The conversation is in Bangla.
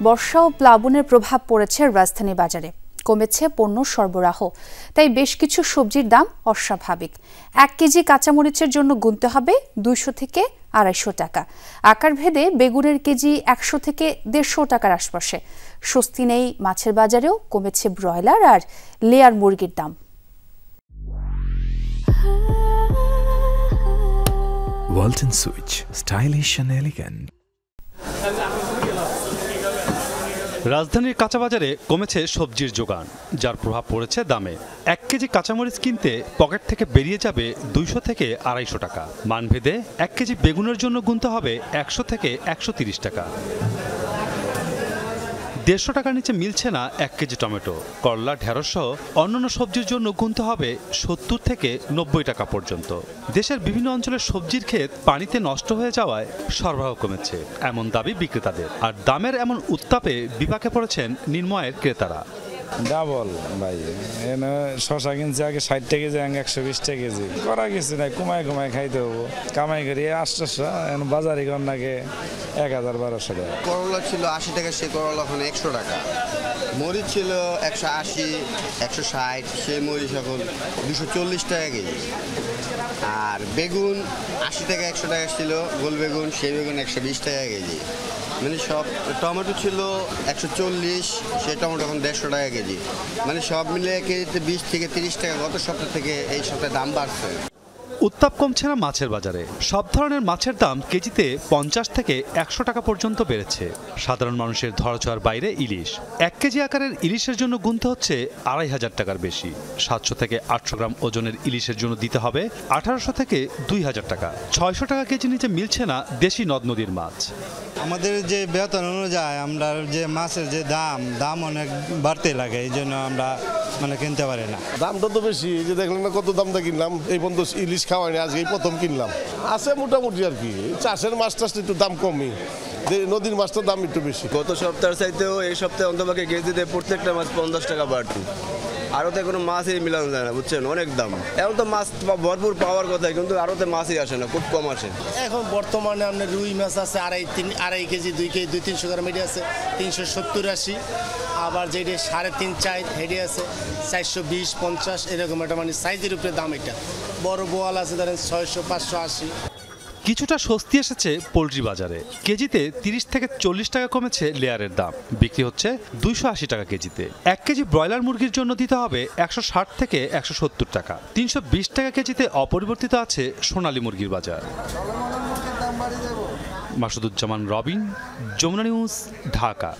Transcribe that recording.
বর্ষা ও প্লাবনের প্রভাব পড়েছে রাজধানী বাজারে। কমেছে পণ্য সরবরাহ, তাই বেশ কিছু সবজির দাম অস্বাভাবিক। 1 কেজি কাঁচামরিচের জন্য গুনতে হবে 200 থেকে 250 টাকা। আকার ভেদে বেগুনের কেজি 100 থেকে 150 টাকার আশপাশে। স্বস্তি নেই মাছের বাজারেও, কমেছে ব্রয়লার আর লেয়ার মুরগির দাম। Walton switch, stylish and elegant. রাজধানীর কাঁচা বাজারে কমেছে সবজির যোগান, যার প্রভাব পড়েছে দামে। 1 কেজি কাঁচামরিচ কিনতে পকেট থেকে বেরিয়ে যাবে 200 থেকে 250 টাকা। মানভেদে 1 কেজি বেগুনের জন্য গুনতে হবে 100 থেকে 130 টাকা। 150 টাকার নিচে মিলছে না 1 কেজি টমেটো। করলা, ঢেঁড়স সহ অন্যান্য সবজির জন্য গুনতে হবে 70 থেকে 90 টাকা পর্যন্ত। দেশের বিভিন্ন অঞ্চলের সবজির ক্ষেত পানিতে নষ্ট হয়ে যাওয়ায় সরবরাহ কমেছে, এমন দাবি বিক্রেতাদের। আর দামের এমন উত্তাপে বিপাকে পড়েছেন নির্ময়ের ক্রেতারা। ডাবল ভাই, এনে শশা কিনছে আগে 60 টাকা কেজি, 120 টাকা কেজি। করা কিছু নাই, কমায় খাইতে হবো। কামাই করি 800, এখন বাজারে নাকি 1000-1200 টাকা। করলা ছিল 80 টাকা, সে করলা এখন 100 টাকা। মরিচ ছিল 180, 160, সেই মরিচ এখন 240 টাকা কেজি। আর বেগুন 80 টাকা, 100 টাকা ছিল গোল বেগুন, সেই বেগুন 120 টাকা কেজি। মানে সব, টমেটো ছিল 140, সেই টমেটো এখন 150 টাকা কেজি। মানে সব মিলে কেজিতে 20 থেকে 30 টাকা গত সপ্তাহ থেকে এই সপ্তাহে দাম বাড়ছে। উত্তাপ কমছে না মাছের বাজারে। সব ধরনের মাছের দাম কেজিতে 50 থেকে 100 টাকা পর্যন্ত বেড়েছে। সাধারণ মানুষের ধরাছোঁয়ার বাইরে ইলিশ। 1 কেজি আকারের ইলিশের জন্য গুনতে হচ্ছে 2500 টাকার বেশি। 700 থেকে 800 গ্রাম ওজনের ইলিশের জন্য দিতে হবে 1800 থেকে 2000 টাকা। 600 টাকা কেজি নিচে মিলছে না দেশি নদ নদীর মাছ। আমাদের যে বেতন অনুযায়ী আমরা যে মাছের যে দাম অনেক বাড়তে লাগে, এই জন্য আমরা কিনতে পারি না। দামটা তো বেশি, যে দেখলেন না কত দামটা কিনলাম। এই পর্যন্ত ইলিশ খাওয়াইনি, আজকে প্রথম কিনলাম। আছে মোটামুটি আর কি, চাষের মাছ টাছ একটু দাম কমই, নদীর মাছটার দাম একটু বেশি। গত সপ্তাহের চাইতেও এই সপ্তাহে অন্তপক্ষে কেজিতে প্রত্যেকটা মাছ 50 টাকা বাড়তি। আরতে কোনো মাছই মিলানো যায় না, বুঝছেন, অনেক দাম। এখন তো মাছ ভরপুর পাওয়ার কথা, কিন্তু আরতে মাছই আসে না, খুব কম আসে। এখন বর্তমানে আপনার রুই মাছ আছে 2.5 কেজি, 2 কেজি 200-300 গ্রাম, এটি আছে 370-80। আবার যেটি 3.5-4 হেডি আছে 420-50, এরকম একটা সাইজের উপরে দাম। এটা বড় বোয়াল আছে ধরেন 600-580। কিছুটা স্বস্তি এসেছে পোলট্রি বাজারে। কেজিতে 30 থেকে 40 টাকা কমেছে লেয়ারের দাম, বিক্রি হচ্ছে 280 টাকা কেজিতে। 1 কেজি ব্রয়লার মুরগির জন্য দিতে হবে 160 থেকে 170 টাকা। 320 টাকা কেজিতে অপরিবর্তিত আছে সোনালী মুরগির বাজার। মাসুদুজ্জামান রবিন, যমুনা নিউজ, ঢাকা।